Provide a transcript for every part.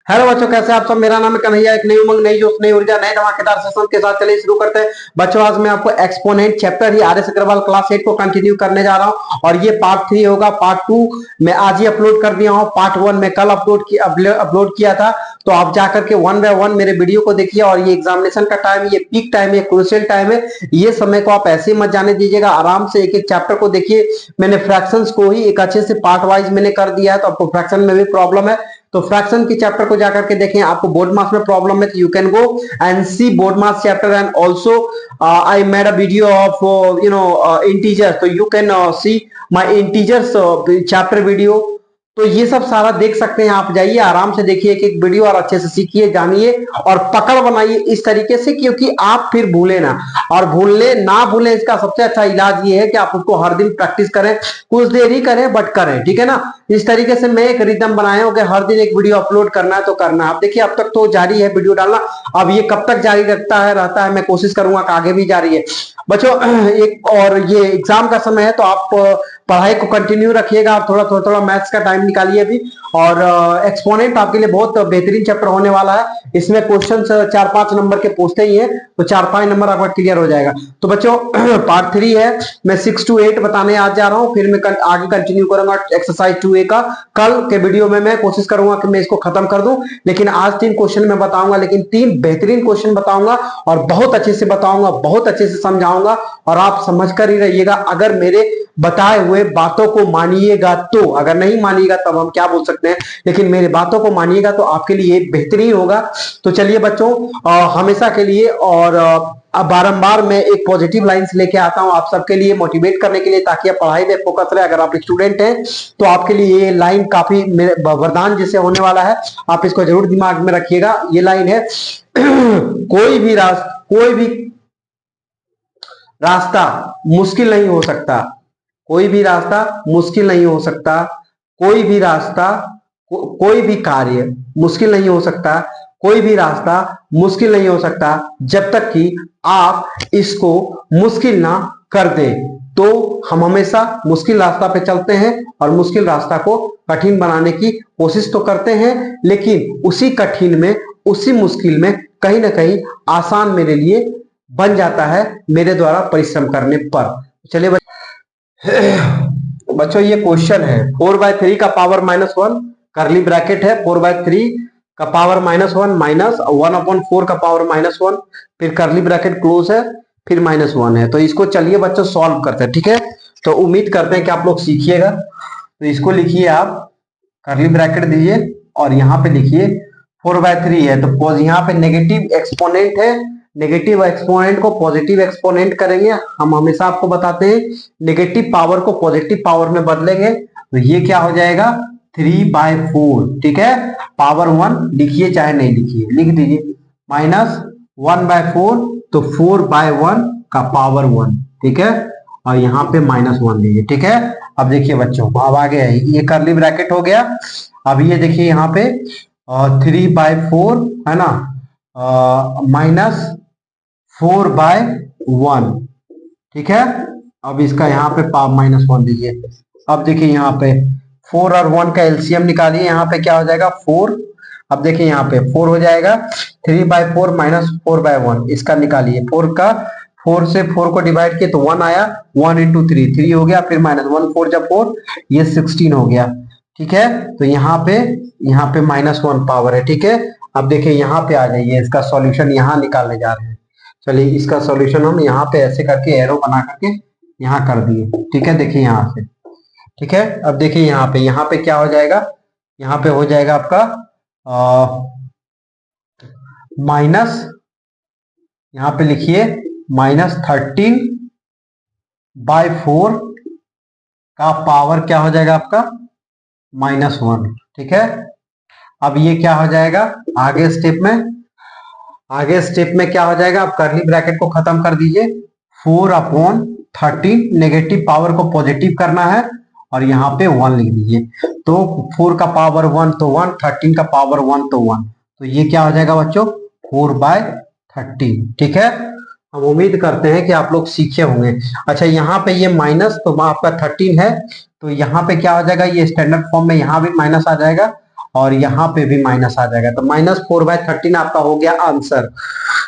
Hello बच्चों, कैसे आप सब। मेरा नाम है कन्हैया। एक नई उमंग, नई जोश, नई ऊर्जा, नए धमाकेदार सेशन के साथ चलिए शुरू करते हैं। बच्चों, आज मैं आपको एक्सपोनेंट चैप्टर ही आर एस अग्रवाल क्लास 8 को कंटिन्यू करने जा रहा हूं और ये पार्ट 3 होगा। पार्ट 2 मैं आज ही अपलोड कर दिया हूं। पार्ट 1 मैं कल अपलोड किया था, तो आप जाकर के 1 बाय 1 मेरे वीडियो को देखिए। और ये एग्जामिनेशन का टाइम, ये पीक टाइम है, क्रूशियल टाइम है। ये समय को आप ऐसे मत जाने दीजिएगा, आराम से एक एक चैप्टर को देखिए। मैंने फ्रैक्शंस को ही एक अच्छे से पार्ट वाइज मैंने कर दिया है, तो आपको फ्रैक्शन में भी प्रॉब्लम है तो फ्रैक्शन की चैप्टर को जाकर के देखें। आपको बोर्ड मार्क्स में प्रॉब्लम है तो you can go and see board marks chapter and also I made a video of integer, तो you can see my integers chapter video. तो ये सब सारा देख सकते हैं आप। जाइए आराम से देखिए एक एक वीडियो और अच्छे से सीखिए, जानिए और पकड़ बनाइए इस तरीके से, क्योंकि आप फिर भूले ना। और भूलने ना भूले, इसका सबसे अच्छा इलाज ये है कि आप उसको हर दिन प्रैक्टिस करें। कुछ देर ही करें बट करें, ठीक है ना। इस तरीके से मैं एक रिदम बनाया हूं कि हर दिन एक वीडियो अपलोड करना है तो करना है। आप देखिए अब तक तो जारी है वीडियो डालना। अब ये कब तक जारी रहता है मैं कोशिश करूंगा कि आगे भी जारी है। बच्चों, एक और ये एग्जाम का समय है तो आप पढ़ाई को कंटिन्यू रखिएगा। आप थोड़ा मैथ्स का टाइम निकालिए अभी। और एक्सपोनेंट आपके लिए बहुत बेहतरीन चैप्टर होने वाला है। इसमें क्वेश्चन 4-5 नंबर के पूछते ही हैं, तो 4-5 नंबर आपका क्लियर हो जाएगा। तो बच्चों, पार्ट 3 है, मैं 6 to 8 बताने आज जा रहा हूं। फिर मैं आगे कंटिन्यू करूंगा एक्सरसाइज 2A का। कल के वीडियो में मैं कोशिश करूंगा कि मैं इसको खत्म कर दूं, लेकिन आज 3 क्वेश्चन मैं बताऊंगा, लेकिन 3 बेहतरीन क्वेश्चन बताऊंगा और बहुत अच्छे से बताऊंगा, बहुत अच्छे से समझाऊंगा। और आप समझ कर ही रहिएगा, अगर मेरे बताए हुए बातों को मानिएगा तो। अगर नहीं मानिएगा तब हम क्या बोल सकते हैं, लेकिन मेरे बातों को मानिएगा तो आपके लिए बेहतरीन होगा। तो चलिए बच्चों, हमेशा के लिए और अब बारंबार मैं एक पॉजिटिव लाइंस लेके आता हूं आप सबके लिए, मोटिवेट करने के लिए, ताकि आप पढ़ाई पे फोकस रहे। अगर आप स्टूडेंट हैं तो आपके लिए ये लाइन काफी वरदान जैसे होने वाला है। आप इसको जरूर दिमाग में रखिएगा। ये लाइन है कोई भी रास्ता मुश्किल नहीं हो सकता, कोई भी रास्ता मुश्किल नहीं हो सकता, कोई भी रास्ता कोई भी कार्य मुश्किल नहीं हो सकता, कोई भी रास्ता मुश्किल नहीं हो सकता जब तक कि आप इसको मुश्किल ना कर दे। तो हम हमेशा मुश्किल रास्ता पे चलते हैं और मुश्किल रास्ता को कठिन बनाने की कोशिश तो करते हैं, लेकिन उसी कठिन में, उसी मुश्किल में कहीं ना कहीं आसान मेरे लिए बन जाता है, मेरे द्वारा परिश्रम करने पर। चलिए बच्चों, ये क्वेश्चन है 4/3 का पावर -1, करली ब्रैकेट है, 4/3 का पावर -1 माइनस 1/4 का पावर -1, फिर करली ब्रैकेट क्लोज है, फिर -1 है। तो इसको चलिए बच्चों सॉल्व करते हैं, ठीक है। तो उम्मीद करते हैं कि आप लोग सीखिएगा। तो इसको लिखिए आप, करली ब्रैकेट दीजिए और यहाँ पे लिखिए 4/3 है, तो यहाँ पे नेगेटिव एक्सपोनेंट है, नेगेटिव एक्सपोनेंट को पॉजिटिव एक्सपोनेंट करेंगे। हम हमेशा आपको बताते हैं नेगेटिव पावर को पॉजिटिव पावर में बदलेंगे, तो ये क्या हो जाएगा 3/4, ठीक है। पावर 1 लिखिए चाहे नहीं लिखिए, लिख दीजिए, -1/4, तो 4/1 का पावर 1, ठीक है। और यहाँ पे -1 लीजिए, ठीक है। अब देखिए बच्चों, अब आगे है, ये करली ब्रैकेट हो गया। अब ये देखिए यहाँ पे 3/4 है ना, -4/1, ठीक है। अब इसका यहाँ पे -1 दीजिए। अब देखिए यहाँ पे 4 और 1 का एलसीएम निकालिए, यहाँ पे क्या हो जाएगा 4। अब देखिए यहाँ पे 4 हो जाएगा, 3/4 -4/1, इसका निकालिए। 4 से 4 को डिवाइड किए तो 1 आया, 1 × 3 हो गया, फिर -1, 4 जब 4, ये 16 हो गया, ठीक है। तो यहाँ पे -1 पावर है, ठीक है। अब देखिए यहाँ पे आ जाइए, इसका सॉल्यूशन यहाँ निकालने जा रहे हैं। चलिए इसका सॉल्यूशन हम यहाँ पे ऐसे करके एरो बना करके यहाँ कर दिए, ठीक है। देखिए यहाँ से, ठीक है। अब देखिए यहाँ पे क्या हो जाएगा, यहाँ पे हो जाएगा आपका माइनस, यहाँ पे लिखिए -13/4 का पावर क्या हो जाएगा आपका -1, ठीक है। अब ये क्या हो जाएगा आगे स्टेप में क्या हो जाएगा, आप करली ब्रैकेट को खत्म कर दीजिए। 4/13, नेगेटिव पावर को पॉजिटिव करना है और यहाँ पे 1 लिख दीजिए। तो 4 का पावर 1 तो 1, 13 का पावर 1 तो 1, तो ये क्या हो जाएगा बच्चों 4/13, ठीक है। हम उम्मीद करते हैं कि आप लोग सीखे होंगे। अच्छा, यहाँ पे ये माइनस, तो आपका 13 है, तो यहाँ पे क्या हो जाएगा, ये स्टैंडर्ड फॉर्म में यहाँ भी माइनस आ जाएगा और यहाँ पे भी माइनस आ जाएगा, तो -4/13 आपका हो गया आंसर।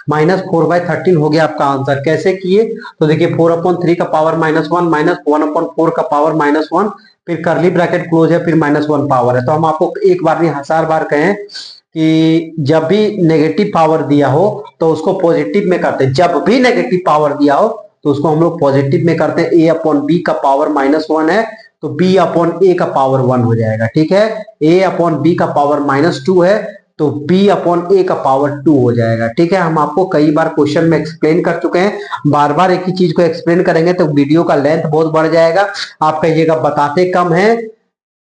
-4/13 हो गया आपका आंसर। कैसे किए, तो देखिए 4/3 का पावर -1 -1/4 का पावर -1, फिर करली ब्रैकेट क्लोज है, फिर -1 पावर है। तो हम आपको एक बार नहीं 1000 बार कहें कि जब भी नेगेटिव पावर दिया हो तो उसको पॉजिटिव में करते हैं। जब भी नेगेटिव पावर दिया हो तो उसको हम लोग पॉजिटिव में करते हैं। a/b का पावर -1 है तो b/a का पावर 1 हो जाएगा, ठीक है। a/b का पावर -2 है तो b/a का पावर 2 हो जाएगा, ठीक है। हम आपको कई बार क्वेश्चन में एक्सप्लेन कर चुके हैं, बार बार एक ही चीज को एक्सप्लेन करेंगे तो वीडियो का लेंथ बहुत बढ़ जाएगा। आप कहिएगा बताते कम है,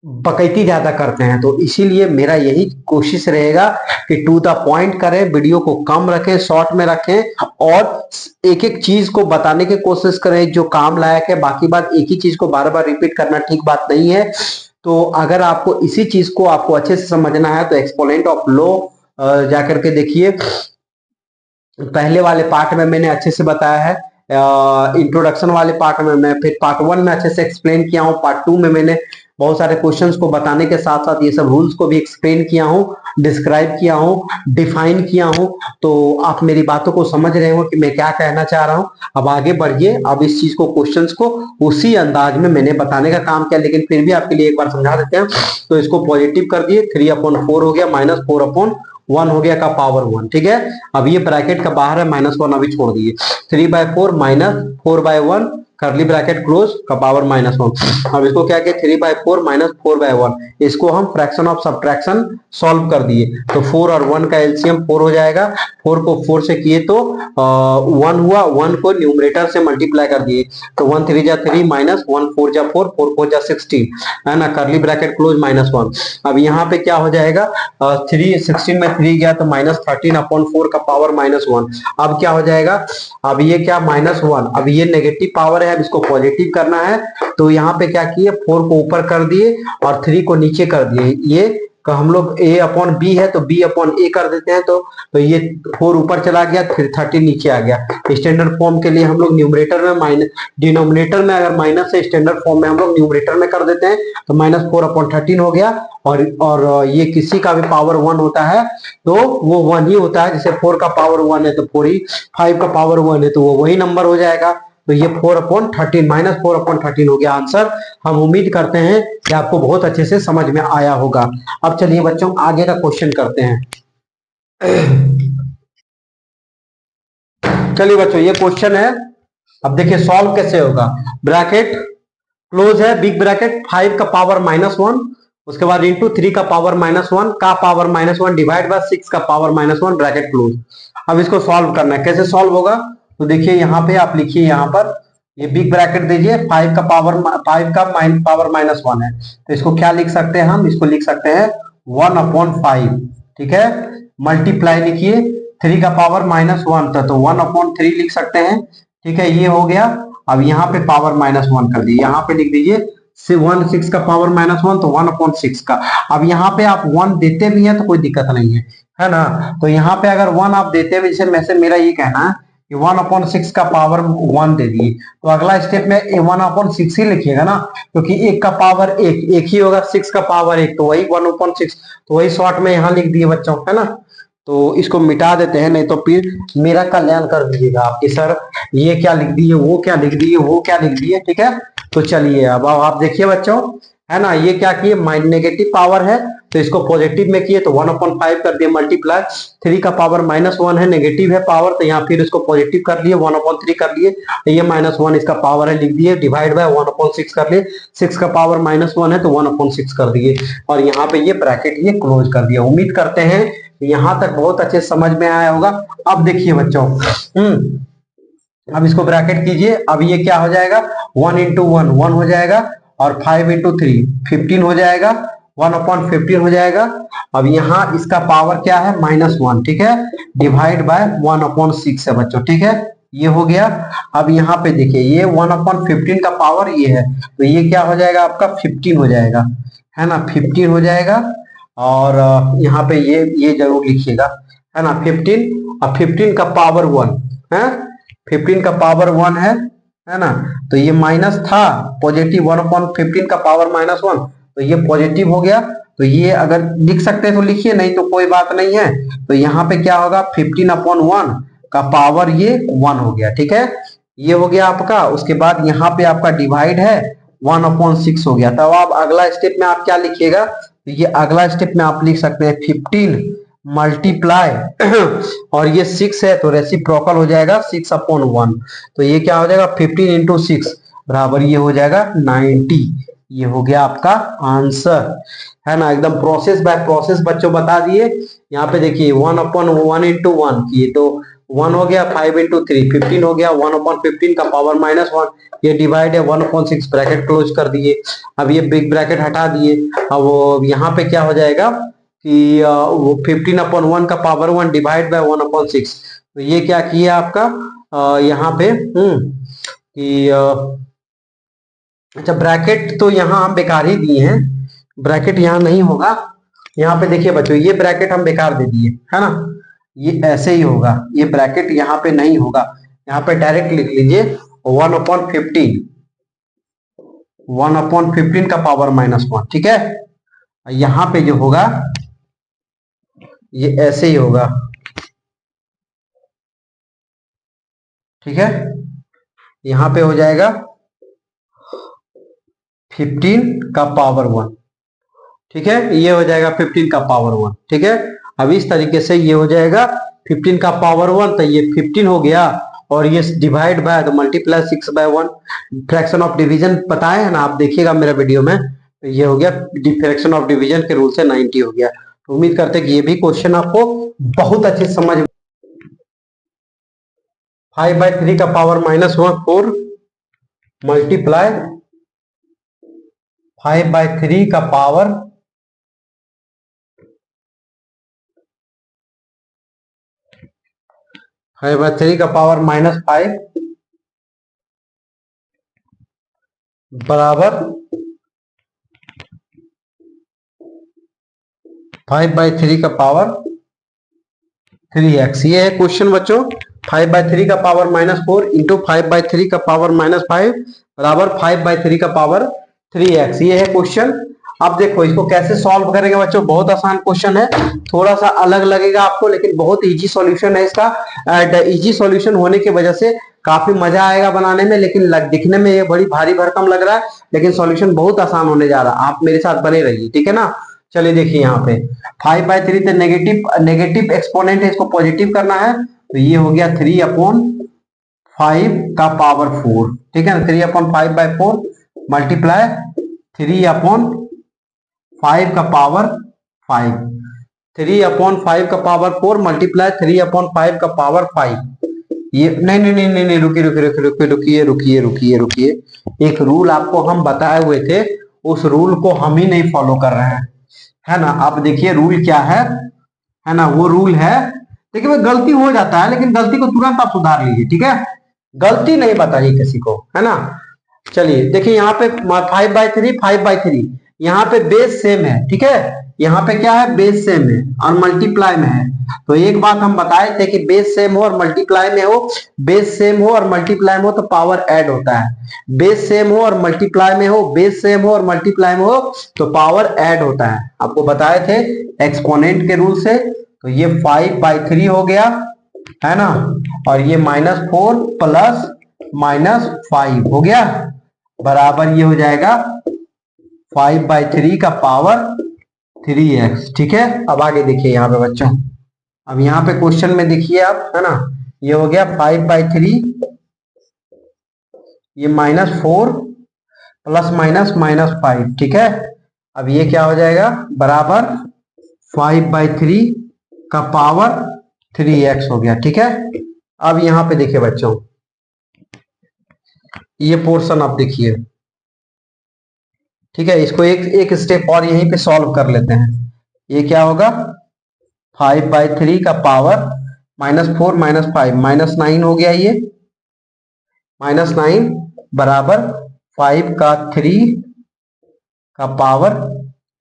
बकैती ज्यादा करते हैं, तो इसीलिए मेरा यही कोशिश रहेगा कि टू द पॉइंट करें, वीडियो को कम रखें, शॉर्ट में रखें और एक एक चीज को बताने की कोशिश करें जो काम लायक है। बाकी बात एक ही चीज को बार बार रिपीट करना ठीक बात नहीं है। तो अगर आपको इसी चीज को आपको अच्छे से समझना है तो एक्सपोनेंट ऑफ लो जाकर के देखिए। पहले वाले पार्ट में मैंने अच्छे से बताया है, इंट्रोडक्शन वाले पार्ट में मैं, फिर पार्ट 1 में अच्छे से एक्सप्लेन किया हूँ, पार्ट 2 में मैंने बहुत सारे क्वेश्चंस को बताने के साथ साथ ये सब रूल्स को भी एक्सप्लेन किया हूँ, डिस्क्राइब किया हूँ, डिफाइन किया हूँ। तो आप मेरी बातों को समझ रहे हो कि मैं क्या कहना चाह रहा हूँ। अब आगे बढ़िए, अब इस चीज को क्वेश्चंस को उसी अंदाज में मैंने बताने का काम किया, लेकिन फिर भी आपके लिए एक बार समझा देते हैं। तो इसको पॉजिटिव कर दिए, 3/4 हो गया, -4/1 हो गया का पावर 1, ठीक है। अब ये ब्रैकेट का बाहर है, -1 अभी छोड़ दिए, 3/4 -4/1 करली ब्रैकेट क्लोज का पावर -1। अब इसको क्या किया, 3/4 -4/1, इसको हम फ्रैक्शन ऑफ सब्ट्रैक्शन सॉल्व कर दिए। तो 4 और 1 का एलसीएम 4 हो जाएगा, 4 को 4 से किए तो 1 हुआ, 1 को न्यूमरेटर से मल्टीप्लाई कर दिए तो 1 3 जा 3 -1 4 जा 4 4 4 जा 16 है ना, करली ब्रैकेट क्लोज -1। अब यहाँ पे क्या हो जाएगा, 3 16 में 3 गया तो -13/4 का पावर -1। अब क्या हो जाएगा, अब ये क्या -1, अब ये नेगेटिव पावर है, अब इसको पॉजिटिव करना है। तो यहाँ पे क्या किए, 4 को ऊपर कर दिए और 3 को नीचे कर दिए। ये हम लोग a/b है तो b/a कर देते हैं, तो ये 4 ऊपर चला गया, फिर 30 नीचे आ गया। स्टैंडर्ड फॉर्म के लिए हम लोग न्यूमरेटर में माइनस, डिनोमिनेटर में अगर माइनस है, स्टैंडर्ड फॉर्म में हम लोग न्यूमरेटर में कर देते हैं तो -4/13 हो गया। और ये किसी का भी पावर 1 होता है तो वो 1 ही होता है, जैसे 4 का पावर 1 है तो 4 ही, 5 का पावर 1 है तो वो वही नंबर हो जाएगा। तो ये 4/13 -4/13 हो गया आंसर। हम उम्मीद करते हैं कि आपको बहुत अच्छे से समझ में आया होगा। अब चलिए बच्चों आगे का क्वेश्चन करते हैं। चलिए बच्चों ये क्वेश्चन है, अब देखिए सॉल्व कैसे होगा। ब्रैकेट क्लोज है, बिग ब्रैकेट, 5 का पावर -1, उसके बाद इंटू 3 का पावर -1 का पावर -1 डिवाइड बाय 6 का पावर -1 ब्रैकेट क्लोज। अब इसको सॉल्व करना है, कैसे सॉल्व होगा, तो देखिए यहाँ पे आप लिखिए, यहाँ पर ये बिग ब्रैकेट दीजिए, 5 का पावर -1 है तो इसको क्या लिख सकते हैं हम, इसको लिख सकते हैं 1/5, ठीक है। मल्टीप्लाई लिखिए, 3 का पावर -1 था तो 1/3 लिख सकते हैं, ठीक है, ये हो गया। अब यहाँ पे पावर -1 कर दिए, यहाँ पे लिख दीजिए 6 का पावर -1 तो 1/6 का। अब यहाँ पे आप 1 देते भी हैं तो कोई दिक्कत नहीं है ना। तो यहाँ पे अगर 1 आप देते भी, जैसे मेरा ये कहना है कि 1/6 का पावर 1 दे दिए, तो अगला स्टेप में 1/6 ही लिखिएगा ना, क्योंकि 1 का पावर 1 ही होगा, 6 का पावर 1 तो वही 1/6, तो वही शॉर्ट में यहाँ लिख दिए बच्चों, है ना। तो इसको मिटा देते हैं, नहीं तो फिर मेरा कल्याण कर दीजिएगा आपके सर, ये क्या लिख दिए, वो क्या लिख दिए, वो क्या लिख दिए, ठीक है। तो चलिए अब आप देखिए बच्चों, है ना, ये क्या किए, नेगेटिव पावर है तो इसको पॉजिटिव में किए तो 1/5 कर दिए मल्टीप्लाई, 3 का पावर -1 है, नेगेटिव है पावर, तो यहाँ फिर इसको पॉजिटिव कर लिए, 1/3 कर लिए, ये -1 इसका पावर है लिख दिए, डिवाइड बाय 1/6 कर लिए, 6 का पावर -1 है तो 1/6 कर दिए, और यहाँ पे ये ब्रैकेट ये क्लोज कर दिया। उम्मीद करते हैं यहाँ तक बहुत अच्छे समझ में आया होगा। अब देखिए बच्चों, अब इसको ब्रैकेट कीजिए, अब ये क्या हो जाएगा, 1 × 1 1 हो जाएगा, और 5 × 3 15 हो जाएगा, 1/15 हो जाएगा। अब यहाँ इसका पावर क्या है, -1, ठीक है, डिवाइड बाय 1/6 है बच्चों, ठीक है, ये हो गया। अब यहाँ पे देखिए ये 1/15 का पावर ये है, तो ये क्या हो जाएगा आपका 15 हो जाएगा, है ना, 15 हो जाएगा। और यहाँ पे ये जरूर लिखिएगा, है ना, 15, और 15 का पावर 1 है, 15 का पावर 1 है ना, तो ये माइनस था, पॉजिटिव 1/15 का पावर -1 तो ये पॉजिटिव हो गया, तो ये अगर लिख सकते हैं तो लिखिए, नहीं तो कोई बात नहीं है। तो यहाँ पे क्या होगा, 15/1 का पावर ये 1 हो गया, ठीक है, ये हो गया आपका। उसके बाद यहाँ पे आपका डिवाइड है 1/6 हो गया। तब आप अगला स्टेप में आप क्या लिखिएगा, तो ये अगला स्टेप में आप लिख सकते हैं 15 मल्टीप्लाई और ये 6 है तो रेसिप्रोकल हो जाएगा 6/1। तो ये क्या हो जाएगा, 15 इंटू 6 बराबर ये हो जाएगा 90। ये हो गया आपका आंसर, है ना। एकदम प्रोसेस बाय प्रोसेस बच्चों बता दिए। यहाँ पे देखिए 1/1 इंटू 1 किए तो 1 हो गया, 5 इंटू 3 15 हो गया, 1/15 का पावर -1, ये डिवाइड है 1/6 ब्रैकेट क्लोज कर दिए। अब ये बिग ब्रैकेट हटा दिए। अब वो यहाँ पे क्या हो जाएगा कि वो 15/1 का पावर 1 डिवाइड बाय 1/6। तो ये क्या किया आपका यहाँ पे कि अच्छा ब्रैकेट तो यहाँ हम बेकार ही दिए हैं, ब्रैकेट यहाँ नहीं होगा। यहाँ पे देखिए बच्चों ये ब्रैकेट हम बेकार दे दिए, है ना, ये ऐसे ही होगा, ये ब्रैकेट यहाँ पे नहीं होगा। यहाँ पे डायरेक्ट लिख लीजिए 1/15 का पावर -1, ठीक है। यहाँ पे जो होगा ये ऐसे ही होगा, ठीक है। यहाँ पे हो जाएगा 15 का पावर 1, ठीक है, ये हो जाएगा 15 का पावर 1, ठीक है। अब इस तरीके से ये हो जाएगा 15 का पावर 1, तो ये 15 हो गया और ये डिवाइड बाय तो मल्टीप्लाई 6/1। फ्रैक्शन ऑफ डिवीजन बताए हैं ना, आप देखिएगा मेरा वीडियो में। तो ये हो गया फ्रैक्शन ऑफ डिवीजन के रूल से 90 हो गया। तो उम्मीद करते हैं कि ये भी क्वेश्चन आपको बहुत अच्छे समझ। 5/3 का पावर -1 4 मल्टीप्लाई 5/3 का पावर 5/3 का पावर -5 बराबर 5/3 का पावर 3x। ये है क्वेश्चन बच्चों। 5/3 का पावर -4 इंटू 5/3 का पावर -5 बराबर 5/3 का पावर 3x। ये है क्वेश्चन। अब देखो इसको कैसे सॉल्व करेंगे बच्चों, बहुत आसान क्वेश्चन है, थोड़ा सा अलग लगेगा आपको लेकिन बहुत इजी सॉल्यूशन है इसका। इजी सॉल्यूशन होने की वजह से काफी मजा आएगा बनाने में, लेकिन दिखने में ये बड़ी भारी भरकम लग रहा है, लेकिन सॉल्यूशन बहुत आसान होने जा रहा है। आप मेरे साथ बने रहिए, ठीक है ना। चलिए देखिए यहाँ पे 5/3 नेगेटिव एक्सपोनेंट है, इसको पॉजिटिव करना है, तो ये हो गया 3/5 का पावर 4, ठीक है ना। 3/5/4 मल्टीप्लाई 3/5 का पावर 5, 3/5 का पावर 4 मल्टीप्लाई 3/5 का पावर 5। ये नहीं नहीं नहीं नहीं, नहीं रुकिए रुकिए रुकिए रुकिए रुकिए रुकिए रुकिए, एक रूल आपको हम बताए हुए थे, उस रूल को हम ही नहीं फॉलो कर रहे हैं, है ना। आप देखिए रूल क्या है ना, वो रूल है, देखिए वो गलती हो जाता है लेकिन गलती को तुरंत आप सुधार लीजिए, ठीक है, गलती नहीं बताइए किसी को, है ना। चलिए देखिए यहाँ पे 5/3 यहाँ पे बेस सेम है, ठीक है, यहाँ पे क्या है बेस सेम है और मल्टीप्लाई में है। तो एक बात हम बताए थे कि बेस सेम हो और मल्टीप्लाई में हो, बेस सेम हो और मल्टीप्लाई में हो तो पावर ऐड होता है, बेस सेम हो और मल्टीप्लाई में हो, बेस सेम हो और मल्टीप्लाई में हो तो पावर ऐड होता है। आपको बताए थे एक्सपोनेंट के रूल से। तो ये 5/3 हो गया, है ना, और ये -4 प्लस -5 हो गया बराबर ये हो जाएगा 5/3 का पावर 3x, ठीक है। अब आगे देखिए यहाँ पे बच्चों, अब यहाँ पे क्वेश्चन में देखिए आप, है ना, ये हो गया 5/3, ये -4 प्लस -5, ठीक है। अब ये क्या हो जाएगा बराबर 5/3 का पावर 3x हो गया, ठीक है। अब यहाँ पे देखिए बच्चों, ये पोर्शन आप देखिए, ठीक है, इसको एक स्टेप और यहीं पे सॉल्व कर लेते हैं। ये क्या होगा 5/3 का पावर -4 -5 -9 हो गया, ये -9 बराबर 5 का 3 का पावर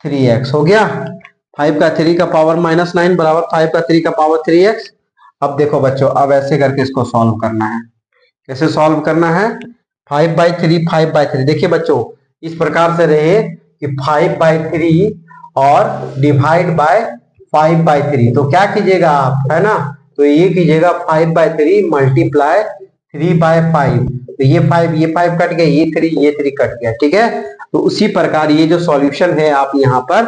3x हो गया। 5 का 3 का पावर -9 बराबर 5 का 3 का पावर 3x। अब देखो बच्चों, अब ऐसे करके इसको सॉल्व करना है। कैसे सॉल्व करना है, 5/3 देखिए बच्चों इस प्रकार से रहे कि 5/3 और डिवाइड बाय 5/3। तो क्या कीजिएगा आप, है ना, तो ये कीजिएगा 5/3 मल्टीप्लाई 3/5। तो ये 5 कट गया, ये 3 कट गया, ठीक है। तो उसी प्रकार ये जो सॉल्यूशन है आप यहाँ पे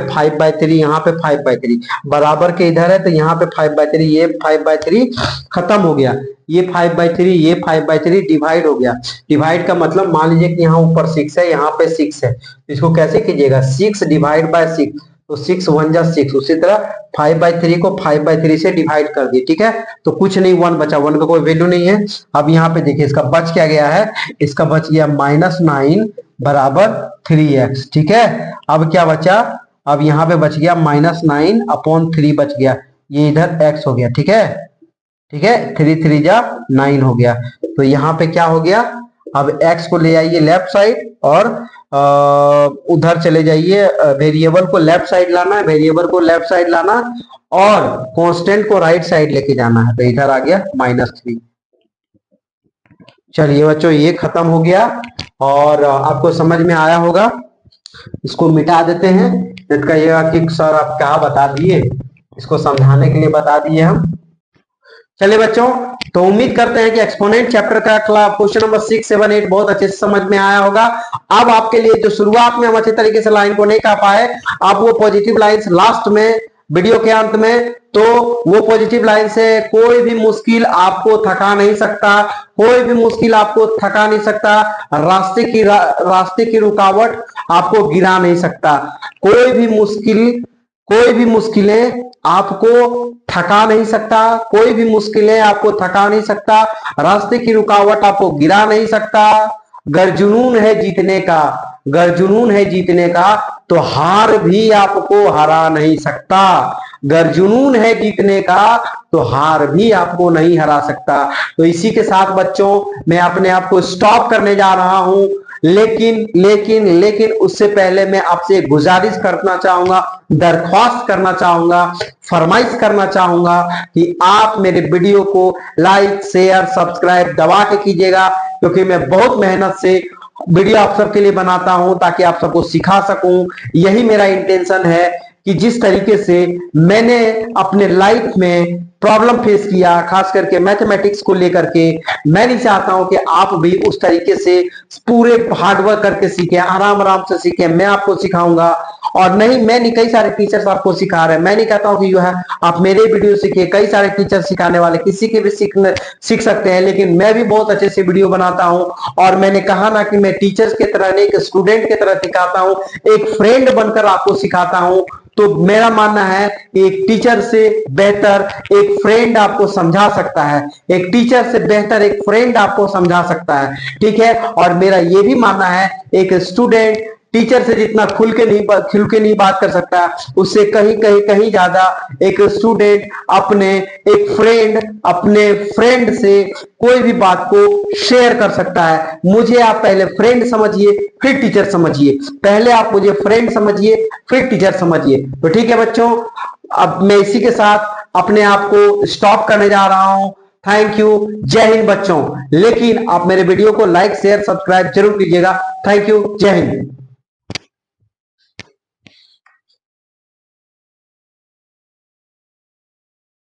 5/3, यहाँ पे 5/3 बराबर के इधर है, तो यहाँ पे 5/3, ये 5/3 खत्म हो गया, ये 5/3, ये 5/3 डिवाइड हो गया। डिवाइड का मतलब मान लीजिए कि यहाँ ऊपर 6 है, यहाँ पे 6 है, तो इसको कैसे कीजिएगा, 6 डिवाइड बाय 6, तो 6 1 जा 6। उसी तरह 5/3 को 5/3 से डिवाइड कर दिए, ठीक है। तो कुछ नहीं, 1 बचा, 1 का कोई वैल्यू नहीं है। अब यहाँ पे देखिए इसका बच क्या गया है, इसका बच गया -9 बराबर 3x, ठीक है। अब क्या बचा, अब यहाँ पे बच गया -9/3 बच गया, ये इधर x हो गया, ठीक है, ठीक है। 3 3 जा 9 हो गया। तो यहाँ पे क्या हो गया, अब x को ले आइए लेफ्ट साइड और उधर चले जाइए, वेरिएबल को लेफ्ट साइड लाना है, वेरिएबल को लेफ्ट साइड लाना और कांस्टेंट को राइट साइड लेके जाना है। तो इधर आ गया -3। चलिए बच्चों, ये खत्म हो गया और आपको समझ में आया होगा। इसको मिटा देते हैं, इसका ये कि सर आप क्या बता दिए, इसको समझाने के लिए बता दिए हम। चलिए बच्चों, तो उम्मीद करते हैं कि एक्सपोनेंट चैप्टर का क्वेश्चन नंबर 6 7 8 बहुत अच्छे से समझ में आया होगा। अब आपके लिए जो शुरुआत में हम अच्छे तरीके से लाइन को नहीं कर पाए, आप वो पॉजिटिव लाइंस लास्ट में वीडियो के अंत में, तो वो पॉजिटिव लाइन से कोई भी मुश्किल आपको थका नहीं सकता, कोई भी मुश्किल आपको थका नहीं सकता, रास्ते की रुकावट आपको गिरा नहीं सकता, कोई भी मुश्किलें आपको थका नहीं सकता, कोई भी मुश्किलें आपको थका नहीं सकता, रास्ते की रुकावट आपको गिरा नहीं सकता। गर जुनून है जीतने का, गर जुनून है जीतने का, तो हार भी आपको हरा नहीं सकता। गर जुनून है जीतने का, तो हार भी आपको नहीं हरा सकता। तो इसी के साथ बच्चों मैं अपने आप को स्टॉप करने जा रहा हूं, लेकिन उससे पहले मैं आपसे गुजारिश करना चाहूंगा, दरख्वास्त करना चाहूंगा, फरमाइश करना चाहूंगा कि आप मेरे वीडियो को लाइक शेयर सब्सक्राइब दबा के कीजिएगा, क्योंकि मैं बहुत मेहनत से वीडियो आप सबके लिए बनाता हूं ताकि आप सबको सिखा सकूं। यही मेरा इंटेंशन है कि जिस तरीके से मैंने अपने लाइफ में प्रॉब्लम फेस किया, खास करके मैथमेटिक्स को लेकर के, मैं नहीं चाहता हूं कि आप भी उस तरीके से पूरे हार्डवर्क करके सीखें, आराम आराम से सीखें। मैं आपको सिखाऊंगा, और नहीं कई सारे टीचर्स आपको सिखा रहे हैं। मैं नहीं कहता हूं कि जो है आप मेरे वीडियो सीखिए, कई सारे टीचर सिखाने वाले किसी के भी सीख सकते हैं, लेकिन मैं भी बहुत अच्छे से वीडियो बनाता हूं। और मैंने कहा ना कि मैं टीचर्स की तरह नहीं, एक स्टूडेंट की तरह सिखाता हूं, एक फ्रेंड बनकर आपको सिखाता हूं। तो मेरा मानना है एक टीचर से बेहतर एक फ्रेंड आपको समझा सकता है, एक टीचर से बेहतर एक फ्रेंड आपको समझा सकता है, ठीक है। और मेरा ये भी मानना है एक स्टूडेंट टीचर से जितना खुल के नहीं बात कर सकता, उससे कहीं ज्यादा एक स्टूडेंट अपने फ्रेंड से कोई भी बात को शेयर कर सकता है। मुझे आप पहले फ्रेंड समझिए फिर टीचर समझिए, पहले आप मुझे फ्रेंड समझिए फिर टीचर समझिए। तो ठीक है बच्चों, अब मैं इसी के साथ अपने आप को स्टॉप करने जा रहा हूं। थैंक यू, जय हिंद बच्चों। लेकिन आप मेरे वीडियो को लाइक शेयर सब्सक्राइब जरूर कीजिएगा। थैंक यू, जय हिंद।